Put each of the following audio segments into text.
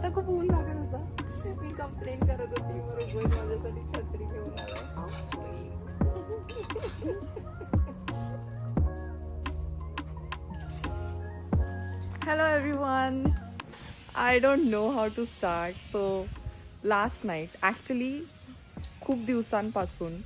आता खूप ऊन लागत होता. मी कंप्लेन करत होती मग रुग्वेद माझ्यासाठी छत्री घेऊन आला. Hello everyone. I don't know how to start. So last night actually खूप दिवसांपासून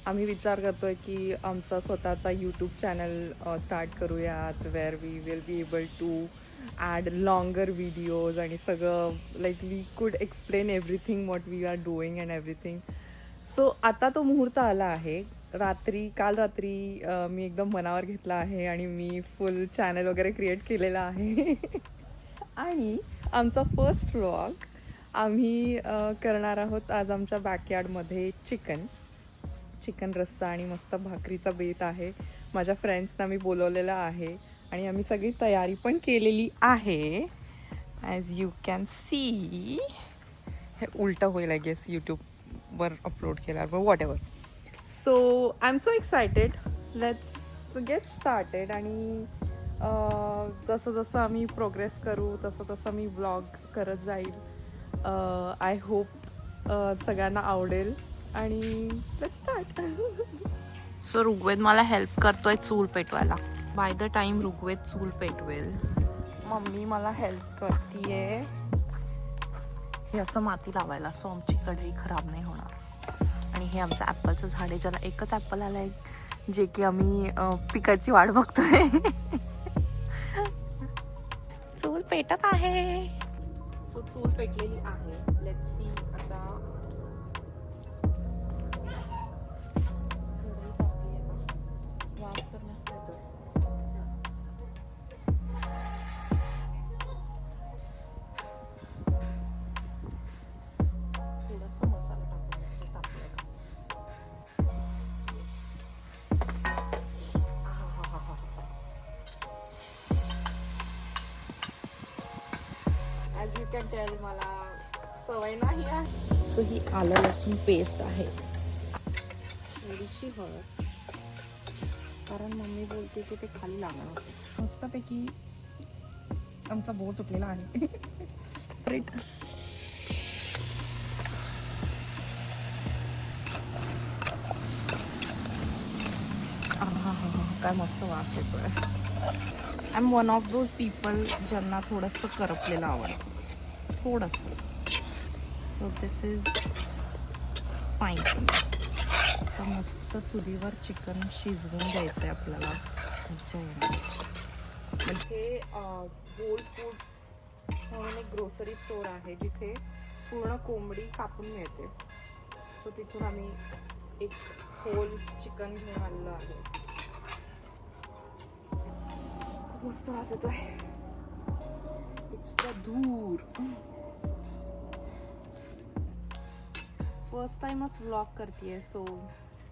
आम्ही विचार करतोय की आमचा स्वतःचा यूट्यूब चॅनल स्टार्ट करूयात where we will be able to add longer videos आणि सगळं like we could explain everything what we are doing and everything. So आता तो मुहूर्त आला आहे. काल रात्री मी एकदम मनावर घेतला आहे आणि मी फुल चॅनल वगैरे क्रिएट केलेला आहे. आणि आमचा फर्स्ट व्लॉग आम्ही करणार आहोत आज आमच्या बॅकयार्डमध्ये. चिकन रस्सा आणि मस्त भाकरीचा बेत आहे. माझ्या फ्रेंड्सना मी बोलवलेलं आहे आणि आम्ही सगळी तयारी पण केलेली आहे. ॲज यू कॅन सी हे उलटं होईल आय गेस यूट्यूबवर अपलोड केल्यावर, but what ever. So I am so excited. Let's get started. आणि जसं जसं आम्ही प्रोग्रेस करू तसं तसं मी व्लॉग करत जाईल. आय होप सगळ्यांना आवडेल आणि लेट्स स्टार्ट. सो ऋग्वेद मला हेल्प करतोय चूल पेटवायला. बाय द टाइम ऋग्वेद चूल पेटवेल मम्मी मला हेल्प करतीये हे असं माती लावायला, सो आमची कढई खराब नाही होणार. आणि हे आमचं ॲपलचं झाड आहे ज्याला एकच ॲपल आला आहे, जे की आम्ही पिकाची वाट बघतोय. चूल पेटत आहे. सो चूल पेटलेली आहे. लेट्स सी आता वास तर मस्त येतो. थोडासा मसाला टाकून टाकलेला. ॲज यू कॅन टेल मला सवय नाही आहे. सो ही आलं लसूण पेस्ट आहे. थोडीशी हळद, कारण मम्मी बोलते की ते खाली लागणार होते. मस्तपैकी आमचा बोव तुटलेला आहे. रेट काय मस्त वास येतोय. I am one of those people ज्यांना थोडंसं करपलेलं आवडतं, थोडंसं. So this is fine. आता मस्त चुलीवर चिकन शिजवून द्यायचं आहे आपल्याला. मजा येणार. हे गोल्ड फूड्स म्हणून एक ग्रोसरी स्टोअर आहे जिथे पूर्ण कोंबडी कापून मिळते. सो तिथून आम्ही एक होल चिकन घेऊन आलेलो आहे. खूप मस्त वास येतोय. इट्स द धूर. फर्स्ट टाइमच व्लॉग करतीये, so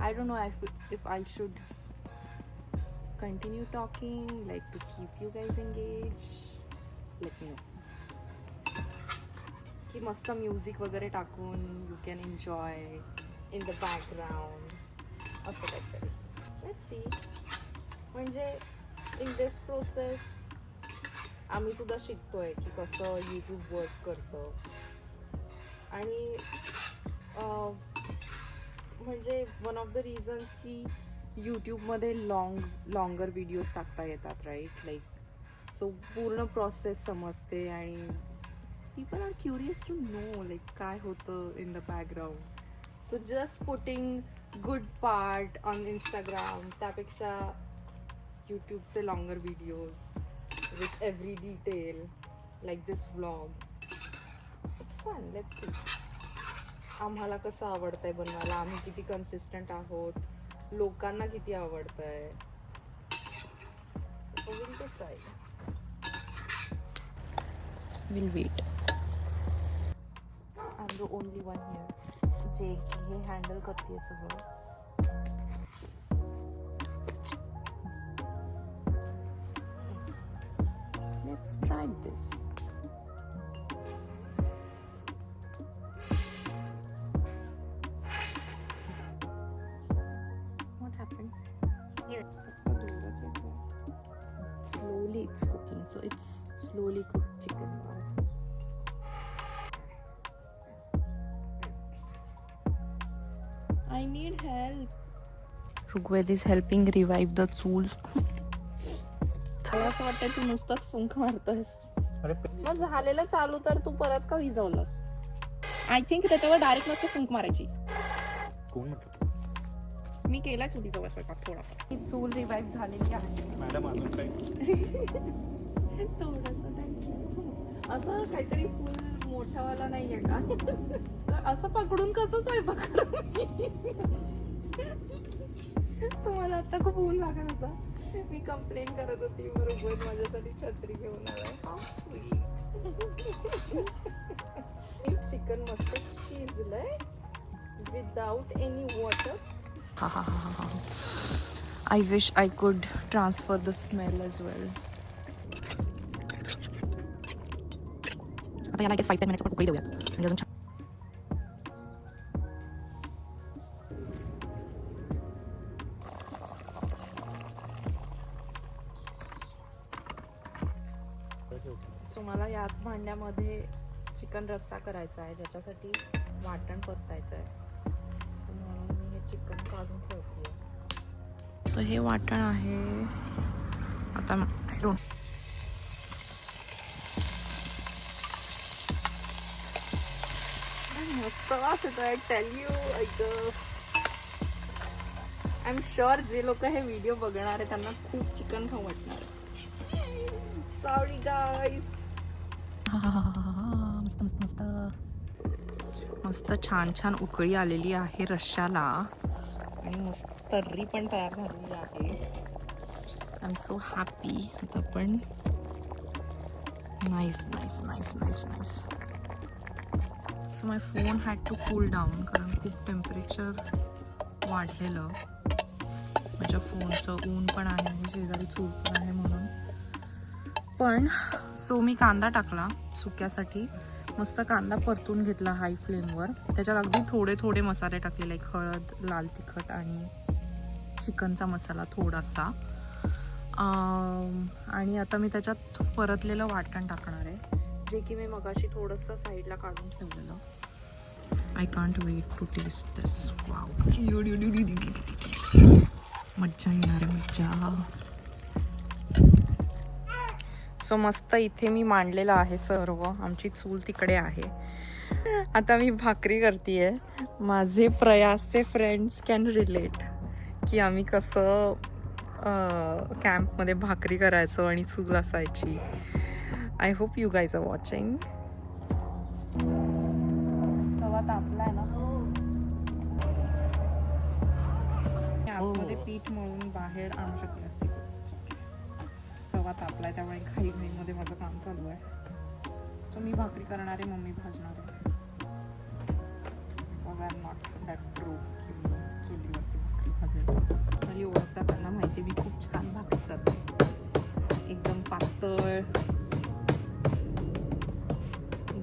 I don't know if I should continue talking like to keep you guys engage. Let me know की मस्त म्युझिक वगैरे टाकून you can enjoy in the background असं काहीतरी. Let's see. म्हणजे इन दिस प्रोसेस आम्ही सुद्धा शिकतोय की कसं यूट्यूब वर्क करतं. आणि म्हणजे वन ऑफ द रिझन्स की यूट्यूबमध्ये लॉंगर व्हिडिओज टाकता येतात, राईट. लाईक सो पूर्ण प्रोसेस समजते आणि people are curious to know like काय होतं in the background. So just putting good part on Instagram त्यापेक्षा यूट्यूबचे longer videos with every detail like this vlog. It's fun. Let's see आम्हाला कसं आवडतंय बनवायला, आम्ही किती कन्सिस्टंट आहोत, लोकांना किती आवडतंय. Will wait. I am the only one here जे की हे हँडल करते सगळं. Let's try this. Slowly it's cooking, so it's slowly cooked chicken now. I need help. Rigved is helping revive the chul. मला असं वाटतं तू नुसताच फुंक मारतोयस. मग झालेलं चालू तर तू परत का विजवलंस? आय थिंक त्याच्यावर डायरेक्ट नसते फुंक मारायची. कोण म्हटलं? मी केला चुलीजवळ स्वयंपाक थोडाफार. ही चूल रिवाइव्ह झालेली आहे. मॅडम अजून काही थोडंसं थँक्यू. असं काहीतरी फुल मोठावाला नाहीये का? असं पकडून कसं स्वयंपाक करू? तुम्हाला आता खूप ऊन लागत होता. मी कंप्लेन करत होती बरोबर माझ्यासाठी छत्री घेऊन आलाय. चिकन मस्त शिजलंय without any water. I wish I could transfer the smell as well. आता याला 5-10 मिनिट्स आपण उकळी देऊयात म्हणजे अजून छान. सो मला याच भांड्यामध्ये चिकन रस्सा करायचा आहे ज्याच्यासाठी वाटण परतायचं आहे. सो म्हणून मी हे चिकन काढून ठेवते. सो हे वाटण आहे. आता मस्त वास येतो. I tell you. I am sure जे लोक हे व्हिडिओ बघणार आहे त्यांना खूप चिकन खाऊ वाटणार आहे. Sorry guys. मस्त मस्त मस्त मस्त छान छान उकळी आलेली आहे रश्श्याला आणि मस्त तर्री पण तयार झालेली आहे. I am so happy. आता पण nice nice nice nice nice. So my phone had to cool down कारण खूप टेम्परेचर वाढलेलं. माझ्या फोनचं ऊन पण आहे आणि शेजारी चूल पण आहे म्हणून. पण सो मी कांदा टाकला सुक्यासाठी. मस्त कांदा परतून घेतला हाय फ्लेमवर. त्याच्यात अगदी थोडे थोडे मसाले टाकलेले, एक हळद, लाल तिखट आणि चिकनचा मसाला थोडासा. आणि आता मी त्याच्यात परतलेलं वाटण टाकणार आहे जे की मी मगाशी थोडंसं साईडला काढून ठेवलेलं. I can't wait to taste this. Wow, मज्जा येणार आहे, मज्जा. सो मस्त इथे मी मांडलेलं आहे सर्व. आमची चूल तिकडे आहे. आता मी भाकरी करतेय. माझे प्रयासचे फ्रेंड्स कॅन रिलेट की आम्ही कसं कॅम्पमध्ये भाकरी करायचो आणि चूल असायची. I hope you guys are watching. तवा तापलाय ना. आतमध्ये पीठ मळून बाहेर आणू शकले असते. तवा तापलाय त्यामुळे घाई घाईमध्ये माझं काम चालू आहे. सो मी भाकरी करणार आहे, मम्मी भाजणार आहे. Because I am not that pro की चुलीवरती भाकरी भाजेल. पर्सनली ओळखतात त्यांना माहिती मी खूप छान भाकरी करते. एकदम पातळ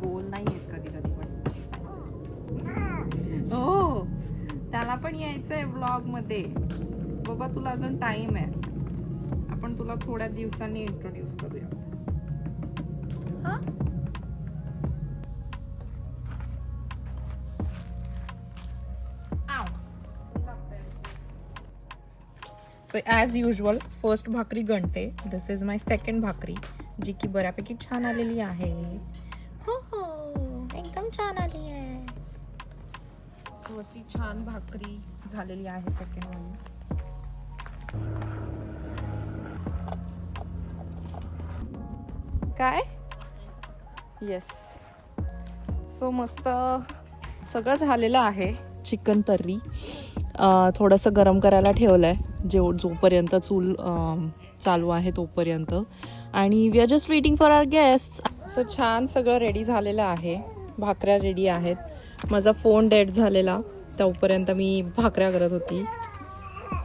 गोल नाही आहेत कधी कधी पण. हो, त्याला पण यायचं आहे व्लॉगमध्ये. बाबा तुला अजून टाइम आहे. आपण तुला थोड्या दिवसांनी इंट्रोड्यूस करूया. हा, सो ॲज युजल फर्स्ट भाकरी गणते. दिस इज माय सेकंड भाकरी जी की बऱ्यापैकी छान आलेली आहे. हो हो, एकदम छान आली आहे. अशी छान भाकरी झालेली आहे सेकंड वाली. काय येस. सो मस्त सगळं झालेलं आहे. चिकन तर्री थोडंसं गरम करायला ठेवलं आहे जोपर्यंत चूल चालू आहे तोपर्यंत. आणि we are just waiting for our guest. So छान सगळं रेडी झालेलं आहे. भाकऱ्या रेडी आहेत. माझा फोन डेड झालेला तोपर्यंत मी भाकऱ्या करत होती.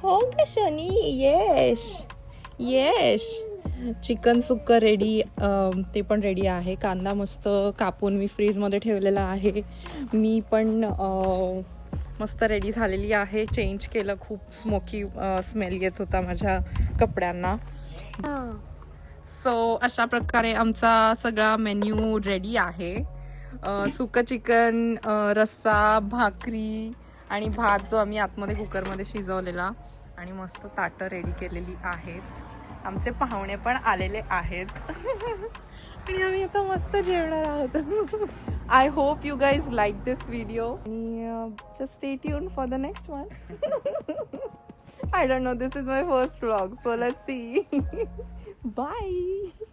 हो का Shani. Yes yes. Chicken sukka ready, ते पण रेडी आहे. कांदा मस्त कापून मी फ्रीजमध्ये ठेवलेला आहे. मी पण मस्त रेडी झालेली आहे. चेंज केलं. खूप स्मोकी स्मेल येत होता माझ्या कपड्यांना. सो अशा प्रकारे आमचा सगळा मेन्यू रेडी आहे. सुकं चिकन, रस्सा, भाकरी आणि भात जो आम्ही आतमध्ये कुकरमध्ये शिजवलेला आणि मस्त ताटं रेडी केलेली आहेत. आमचे पाहुणे पण आलेले आहेत आणि आम्ही आता मस्त जेवणार आहोत. I hope you guys like this video आणि just stay tuned for the next one. I don't know, this is my first vlog, so let's see. Bye.